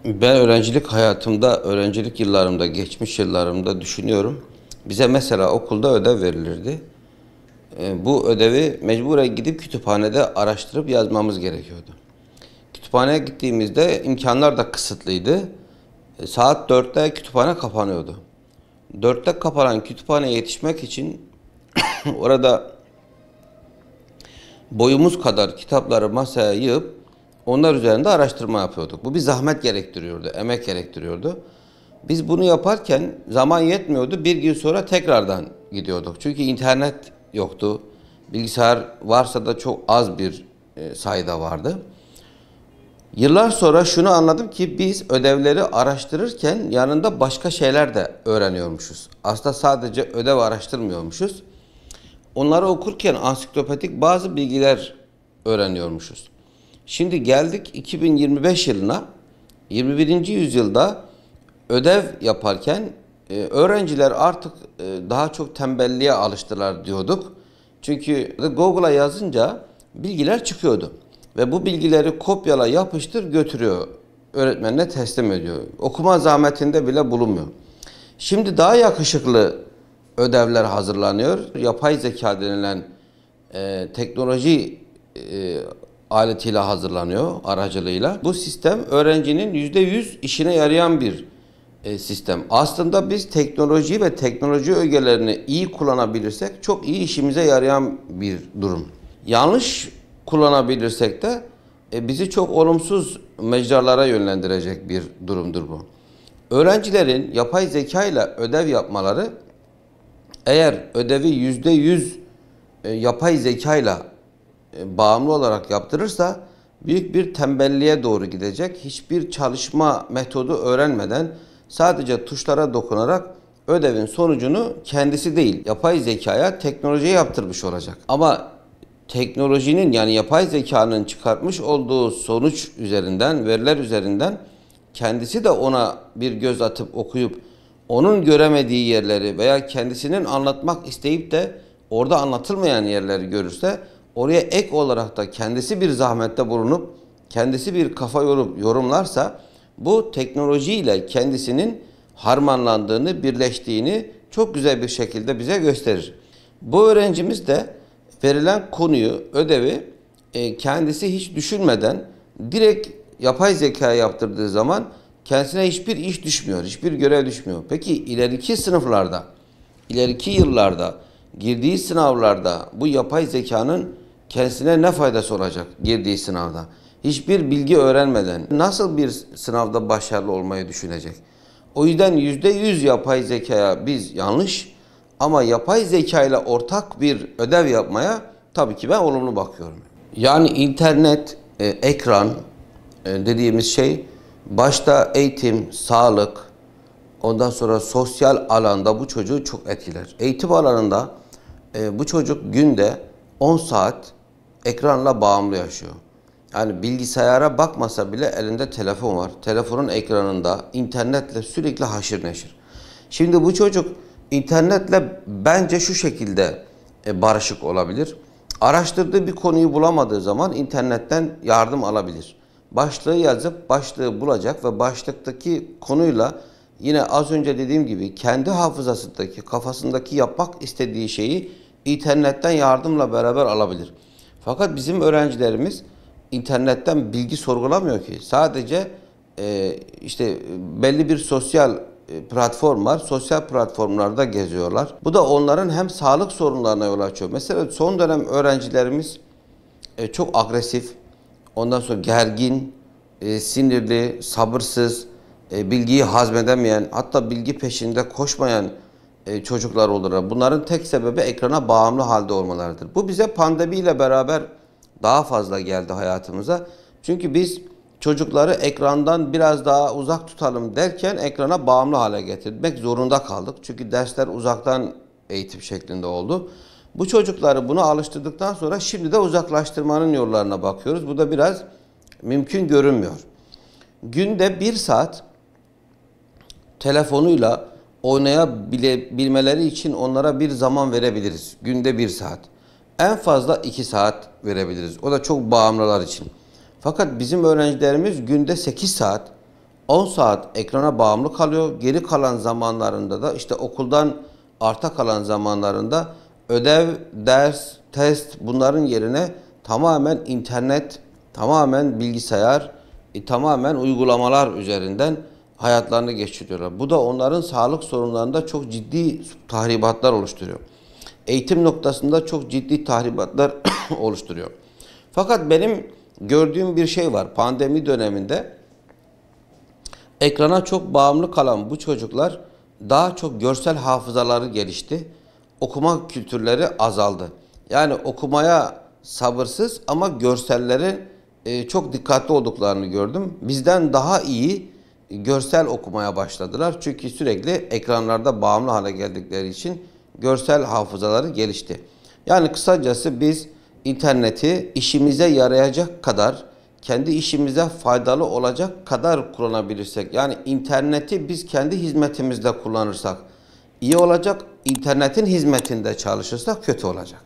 Ben öğrencilik hayatımda, öğrencilik yıllarımda, geçmiş yıllarımda düşünüyorum. Bize mesela okulda ödev verilirdi. Bu ödevi mecburen gidip kütüphanede araştırıp yazmamız gerekiyordu. Kütüphaneye gittiğimizde imkanlar da kısıtlıydı. Saat 4'te kütüphane kapanıyordu. 4'te kapanan kütüphaneye yetişmek için orada boyumuz kadar kitapları masaya yığıp onlar üzerinde araştırma yapıyorduk. Bu bir zahmet gerektiriyordu, emek gerektiriyordu. Biz bunu yaparken zaman yetmiyordu. Bir gün sonra tekrardan gidiyorduk. Çünkü internet yoktu. Bilgisayar varsa da çok az bir sayıda vardı. Yıllar sonra şunu anladım ki biz ödevleri araştırırken yanında başka şeyler de öğreniyormuşuz. Aslında sadece ödev araştırmıyormuşuz. Onları okurken ansiklopedik bazı bilgiler öğreniyormuşuz. Şimdi geldik 2025 yılına. 21. yüzyılda ödev yaparken öğrenciler artık daha çok tembelliğe alıştılar diyorduk. Çünkü Google'a yazınca bilgiler çıkıyordu. Ve bu bilgileri kopyala yapıştır götürüyor. Öğretmenine teslim ediyor. Okuma zahmetinde bile bulunmuyor. Şimdi daha yakışıklı ödevler hazırlanıyor. Yapay zeka denilen teknoloji aletiyle hazırlanıyor, aracılığıyla. Bu sistem öğrencinin %100 işine yarayan bir sistem. Aslında biz teknolojiyi ve teknoloji ögelerini iyi kullanabilirsek çok iyi işimize yarayan bir durum. Yanlış kullanabilirsek de bizi çok olumsuz mecralara yönlendirecek bir durumdur bu. Öğrencilerin yapay zeka ile ödev yapmaları, eğer ödevi %100 yapay zeka ile bağımlı olarak yaptırırsa büyük bir tembelliğe doğru gidecek. Hiçbir çalışma metodu öğrenmeden sadece tuşlara dokunarak ödevin sonucunu kendisi değil, yapay zekaya, teknolojiye yaptırmış olacak. Ama teknolojinin, yani yapay zekanın çıkartmış olduğu sonuç üzerinden, veriler üzerinden kendisi de ona bir göz atıp okuyup onun göremediği yerleri veya kendisinin anlatmak isteyip de orada anlatılmayan yerleri görürse, oraya ek olarak da kendisi bir zahmette bulunup kendisi bir kafa yorup yorumlarsa, bu teknolojiyle kendisinin harmanlandığını, birleştiğini çok güzel bir şekilde bize gösterir. Bu öğrencimiz de verilen konuyu, ödevi kendisi hiç düşünmeden direkt yapay zekaya yaptırdığı zaman kendisine hiçbir iş düşmüyor, hiçbir görev düşmüyor. Peki ileriki sınıflarda, ileriki yıllarda, girdiği sınavlarda bu yapay zekanın kendisine ne faydası olacak girdiği sınavda? Hiçbir bilgi öğrenmeden nasıl bir sınavda başarılı olmayı düşünecek? O yüzden %100 yapay zekaya biz yanlış, ama yapay zeka ile ortak bir ödev yapmaya tabii ki ben olumlu bakıyorum. Yani internet, ekran dediğimiz şey başta eğitim, sağlık, ondan sonra sosyal alanda bu çocuğu çok etkiler. Eğitim alanında bu çocuk günde 10 saat ekranla bağımlı yaşıyor. Yani bilgisayara bakmasa bile elinde telefon var. Telefonun ekranında internetle sürekli haşır neşir. Şimdi bu çocuk internetle bence şu şekilde barışık olabilir. Araştırdığı bir konuyu bulamadığı zaman internetten yardım alabilir. Başlığı yazıp başlığı bulacak ve başlıktaki konuyla yine az önce dediğim gibi kendi hafızasındaki, kafasındaki yapmak istediği şeyi internetten yardımla beraber alabilir. Fakat bizim öğrencilerimiz internetten bilgi sorgulamıyor ki. Sadece işte belli bir sosyal platform var. Sosyal platformlarda geziyorlar. Bu da onların hem sağlık sorunlarına yol açıyor. Mesela son dönem öğrencilerimiz çok agresif, ondan sonra gergin, sinirli, sabırsız, bilgiyi hazmedemeyen, hatta bilgi peşinde koşmayan çocuklar olurlar. Bunların tek sebebi ekrana bağımlı halde olmalarıdır. Bu bize pandemiyle beraber daha fazla geldi hayatımıza. Çünkü biz çocukları ekrandan biraz daha uzak tutalım derken ekrana bağımlı hale getirmek zorunda kaldık. Çünkü dersler uzaktan eğitim şeklinde oldu. Bu çocukları buna alıştırdıktan sonra şimdi de uzaklaştırmanın yollarına bakıyoruz. Bu da biraz mümkün görünmüyor. Günde 1 saat telefonuyla oynayabilmeleri için onlara bir zaman verebiliriz. Günde 1 saat. En fazla 2 saat verebiliriz. O da çok bağımlılar için. Fakat bizim öğrencilerimiz günde 8 saat, 10 saat ekrana bağımlı kalıyor. Geri kalan zamanlarında da işte okuldan arta kalan zamanlarında ödev, ders, test bunların yerine tamamen internet, tamamen bilgisayar, tamamen uygulamalar üzerinden hayatlarını geçiriyorlar. Bu da onların sağlık sorunlarında çok ciddi tahribatlar oluşturuyor. Eğitim noktasında çok ciddi tahribatlar oluşturuyor. Fakat benim gördüğüm bir şey var. Pandemi döneminde ekrana çok bağımlı kalan bu çocuklar daha çok görsel hafızaları gelişti. Okuma kültürleri azaldı. Yani okumaya sabırsız ama görsellerin çok dikkatli olduklarını gördüm. Bizden daha iyi görsel okumaya başladılar. Çünkü sürekli ekranlarda bağımlı hale geldikleri için görsel hafızaları gelişti. Yani kısacası biz interneti işimize yarayacak kadar, kendi işimize faydalı olacak kadar kullanabilirsek, yani interneti biz kendi hizmetimizde kullanırsak iyi olacak, internetin hizmetinde çalışırsak kötü olacak.